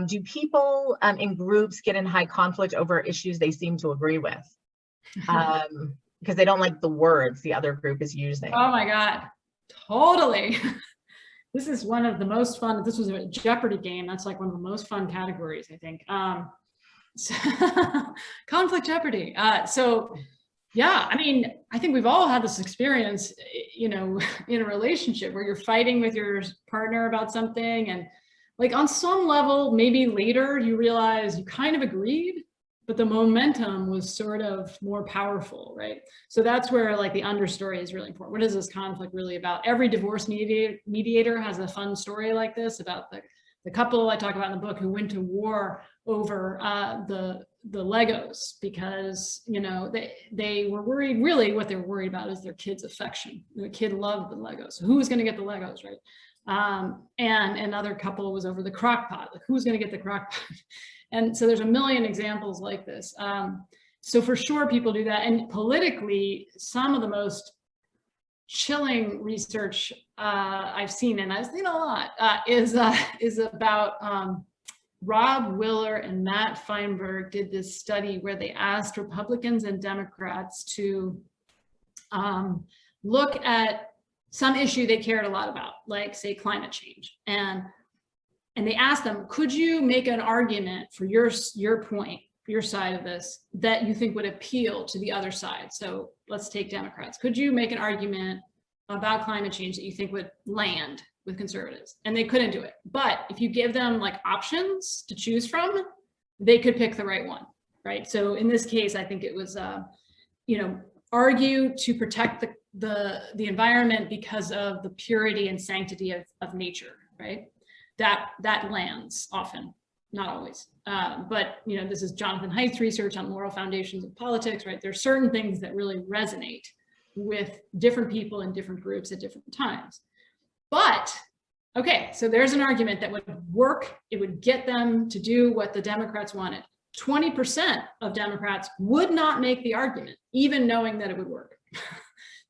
do people in groups get in high conflict over issues they seem to agree with? Because they don't like the words the other group is using. Oh my God, totally. This is one of the most fun. This was a Jeopardy game. That's like one of the most fun categories, I think. Conflict Jeopardy. So yeah, I think we've all had this experience, in a relationship where you're fighting with your partner about something, and like on some level, maybe later you realize you kind of agreed, but the momentum was sort of more powerful, right? So that's where like the understory is really important. What is this conflict really about? Every divorce mediator has a fun story like this about the couple I talk about in the book who went to war over the the Legos because, you know, they were worried, really what they were worried about is their kid's affection. The kid loved the Legos. So who was going to get the Legos, right? And another couple was over the crock pot. Like, who's going to get the crock pot? And so there's a million examples like this. So for sure, people do that. And politically, some of the most chilling research I've seen, and I've seen a lot, is about Rob Willer and Matt Feinberg did this study where they asked Republicans and Democrats to look at some issue they cared a lot about, like say climate change. And they asked them, could you make an argument for your point, your side of this, that you think would appeal to the other side? So let's take Democrats. Could you make an argument about climate change that you think would land with conservatives? And they couldn't do it. But if you give them like options to choose from, they could pick the right one, right? So in this case, I think it was, you know, argue to protect the environment because of the purity and sanctity of nature, right? That lands often, not always. But, you know, this is Jonathan Haidt's research on moral foundations of politics, right? There's certain things that really resonate with different people in different groups at different times. But, okay, so there's an argument that would work. It would get them to do what the Democrats wanted. 20% of Democrats would not make the argument, even knowing that it would work.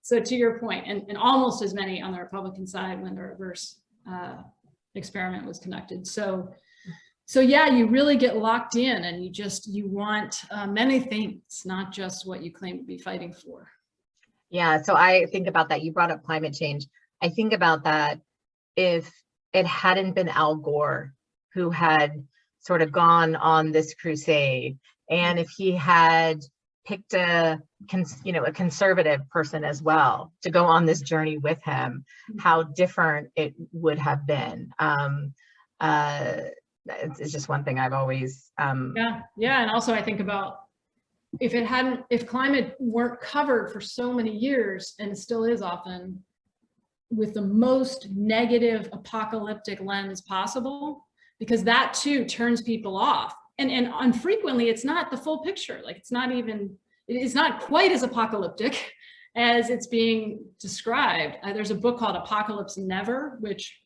So to your point, and almost as many on the Republican side when the reverse experiment was conducted. So yeah, you really get locked in, and you want many things, not just what you claim to be fighting for. Yeah, so I think about that. You brought up climate change. I think about that if it hadn't been Al Gore who had sort of gone on this crusade, and if he had picked a conservative person as well to go on this journey with him, how different it would have been. It's just one thing I've always yeah, and also I think about if climate weren't covered for so many years, and it still is often, with the most negative apocalyptic lens possible, because that too turns people off. And unfrequently it's not the full picture. Like it's not quite as apocalyptic as it's being described. There's a book called Apocalypse Never, which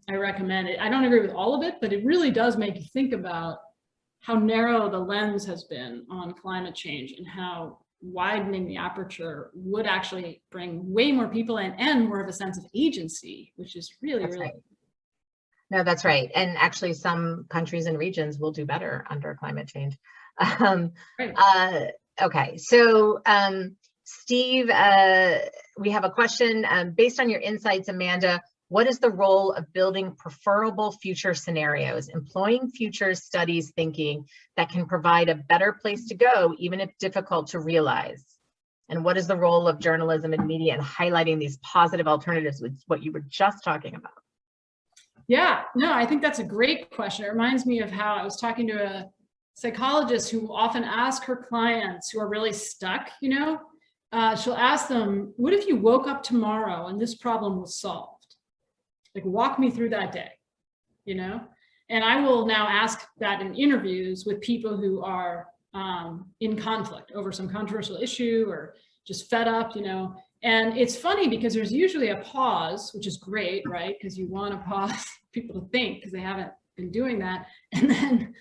I recommend. I don't agree with all of it, but it really does make you think about how narrow the lens has been on climate change and how widening the aperture would actually bring way more people in and more of a sense of agency, which is really, That's really. right. No, that's right. And actually some countries and regions will do better under climate change. Right. Okay, so Steve, we have a question. Based on your insights, Amanda, what is the role of building preferable future scenarios, employing future studies thinking that can provide a better place to go, even if difficult to realize? And what is the role of journalism and media in highlighting these positive alternatives, with what you were just talking about? Yeah, no, I think that's a great question. It reminds me of how I was talking to a psychologist who often asks her clients who are really stuck, you know, she'll ask them, what if you woke up tomorrow and this problem was solved? Like, walk me through that day, you know? And I will now ask that in interviews with people who are in conflict over some controversial issue or just fed up, you know? And it's funny because there's usually a pause, which is great, right? Because you want to pause people to think, because they haven't been doing that. And then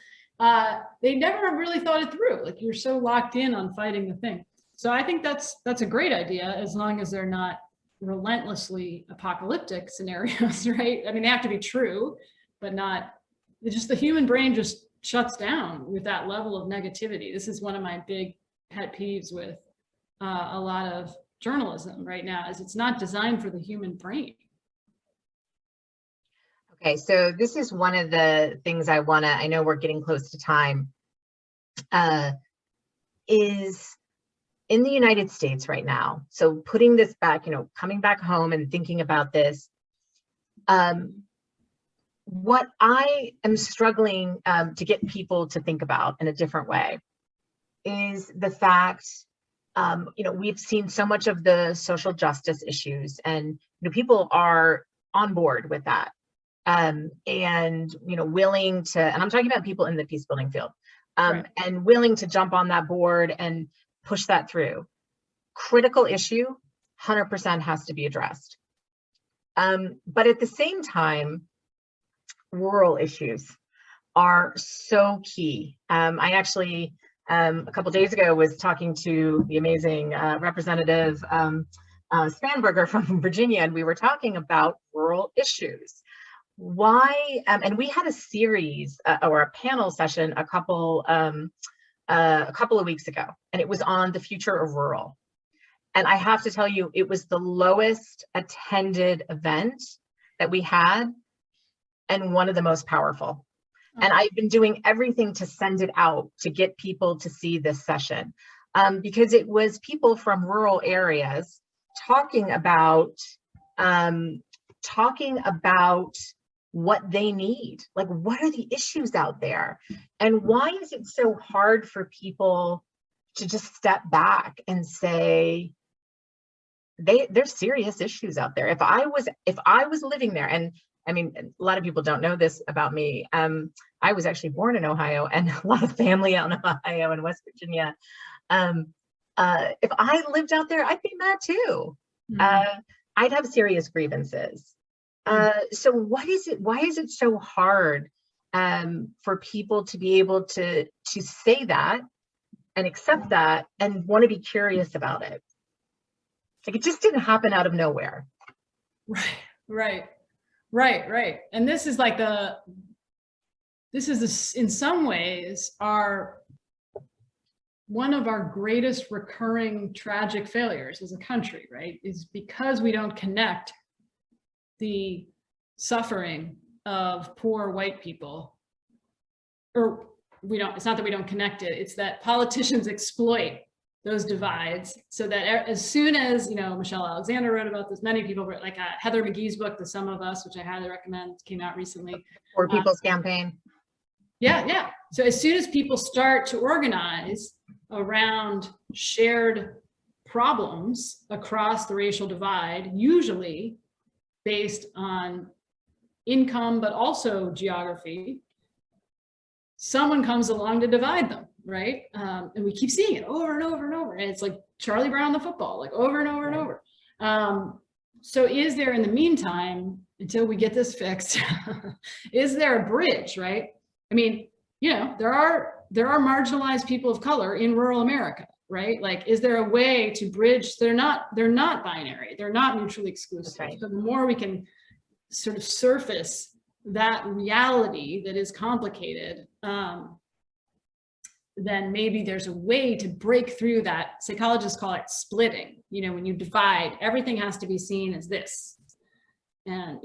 they never really thought it through. Like, you're so locked in on fighting the thing. So I think that's a great idea, as long as they're not relentlessly apocalyptic scenarios, right? I mean, they have to be true, but not, just the human brain just shuts down with that level of negativity. This is one of my big pet peeves with a lot of journalism right now, is it's not designed for the human brain. Okay, so this is one of the things I know we're getting close to time, is in the United States right now. So putting this back, you know, coming back home and thinking about this, what I am struggling to get people to think about in a different way is the fact, you know, we've seen so much of the social justice issues, and you know, people are on board with that, and you know, willing to. And I'm talking about people in the peace building field, Right. and willing to jump on that board and push that through. Critical issue, 100% has to be addressed. But at the same time, rural issues are so key. I actually, a couple days ago, was talking to the amazing Representative Spanberger from Virginia, and we were talking about rural issues. Why? And we had a series or a panel session a couple of weeks ago, and it was on the future of rural. And I have to tell you, it was the lowest attended event that we had, and one of the most powerful. And I've been doing everything to send it out to get people to see this session, because it was people from rural areas talking about what they need. Like, what are the issues out there? And why is it so hard for people to just step back and say, there's serious issues out there. If I was living there, and I mean, a lot of people don't know this about me. I was actually born in Ohio, and a lot of family out in Ohio and West Virginia. If I lived out there, I'd be mad too. I'd have serious grievances. So why is it so hard for people to be able to say that and accept that and want to be curious about it? Like, it just didn't happen out of nowhere. Right. And this is like in some ways one of our greatest recurring tragic failures as a country, right? Is because we don't connect the suffering of poor white people, or it's not that we don't connect it, it's that politicians exploit those divides, so that as soon as, Michelle Alexander wrote about this, many people wrote, like Heather McGhee's book, The Sum of Us, which I highly recommend, came out recently. Poor People's Campaign. Yeah. So as soon as people start to organize around shared problems across the racial divide, usually based on income, but also geography, someone comes along to divide them, right? And we keep seeing it over and over and over. And it's like Charlie Brown the football, like over and over and over. So is there, in the meantime, until we get this fixed, is there a bridge, right? I mean, there are marginalized people of color in rural America, right? Like, is there a way to bridge? They're not binary. They're not mutually exclusive. Right. So the more we can sort of surface that reality that is complicated, then maybe there's a way to break through that. Psychologists call it splitting. When you divide, everything has to be seen as this. And,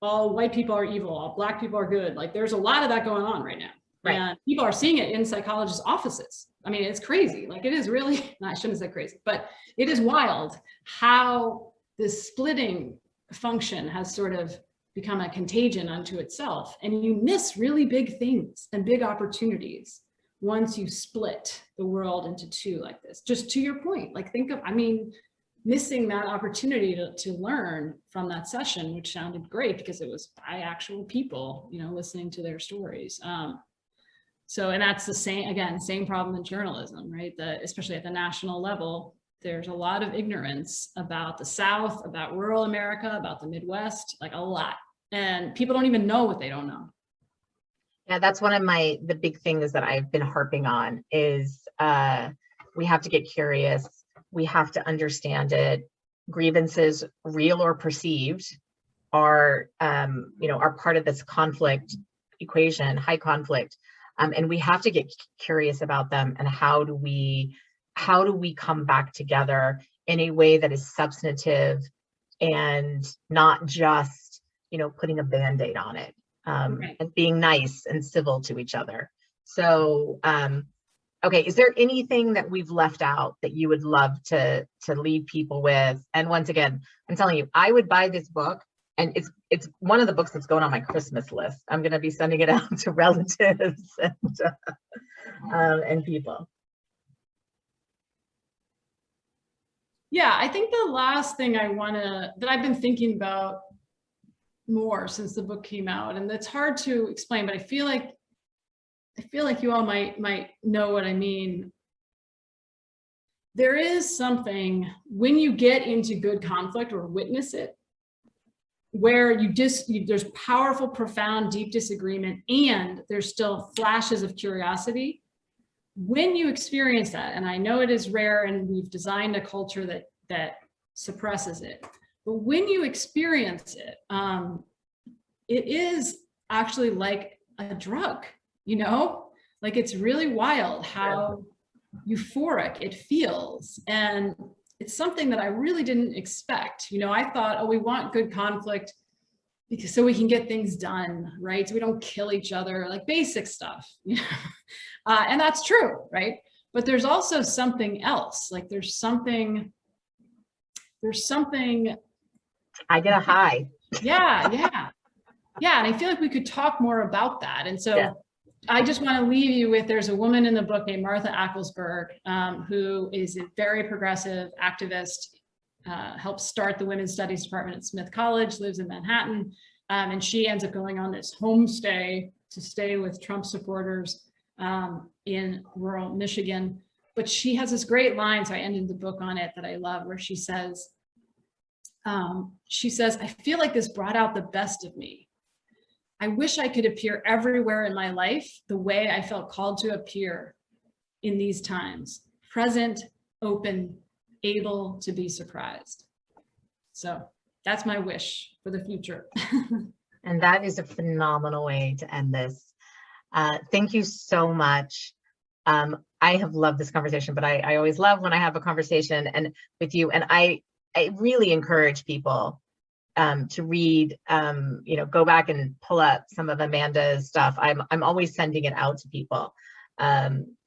all white people are evil, all Black people are good. Like, there's a lot of that going on right now. Right. And people are seeing it in psychologists' offices. I mean, it's crazy. Like, it is really, no, I shouldn't say crazy, but it is wild how this splitting function has sort of become a contagion unto itself. And you miss really big things and big opportunities once you split the world into two like this. Just to your point, like, missing that opportunity to learn from that session, which sounded great because it was by actual people, listening to their stories. And that's the same problem in journalism, right? Especially at the national level, there's a lot of ignorance about the South, about rural America, about the Midwest, like a lot. And people don't even know what they don't know. Yeah, that's one of the big things that I've been harping on is we have to get curious. We have to understand it. Grievances, real or perceived, are part of this conflict equation, high conflict. And we have to get curious about them, and how do we come back together in a way that is substantive and not just, putting a Band-Aid on it, Right. and being nice and civil to each other. So, okay, is there anything that we've left out that you would love to leave people with? And once again, I'm telling you, I would buy this book, and it's one of the books that's going on my Christmas list. I'm going to be sending it out to relatives and people. Yeah, I think the last thing that I've been thinking about more since the book came out, and it's hard to explain, but I feel like I feel like you all might know what I mean. There is something when you get into good conflict or witness it, where there's powerful, profound, deep disagreement, and there's still flashes of curiosity. When you experience that, and I know it is rare, and we've designed a culture that suppresses it, but when you experience it, it is actually like a drug, you know, like it's really wild how euphoric it feels. And it's something that I really didn't expect. You know, I thought, oh, we want good conflict because so we can get things done, right? So we don't kill each other, like basic stuff, you know? And that's true, right? But there's also something else. Like there's something. I get a high. Yeah. And I feel like we could talk more about that. And so I just want to leave you with, there's a woman in the book named Martha Acklesberg, who is a very progressive activist, helped start the Women's Studies Department at Smith College, lives in Manhattan. And she ends up going on this homestay to stay with Trump supporters in rural Michigan. But she has this great line, so I ended the book on it, that I love, where she says, I feel like this brought out the best of me. I wish I could appear everywhere in my life the way I felt called to appear in these times, present, open, able to be surprised. So that's my wish for the future. And that is a phenomenal way to end this. Thank you so much. I have loved this conversation, but I always love when I have a conversation and with you. And I really encourage people to read, go back and pull up some of Amanda's stuff. I'm always sending it out to people.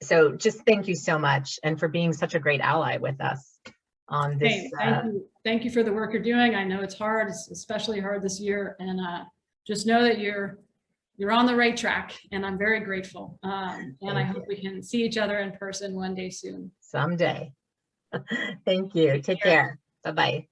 So just thank you so much, and for being such a great ally with us on this. Hey, thank you for the work you're doing. I know it's hard, it's especially hard this year, and just know that you're on the right track, and I'm very grateful. And I hope we can see each other in person one day soon. Someday. Thank you. Take care. Bye-bye.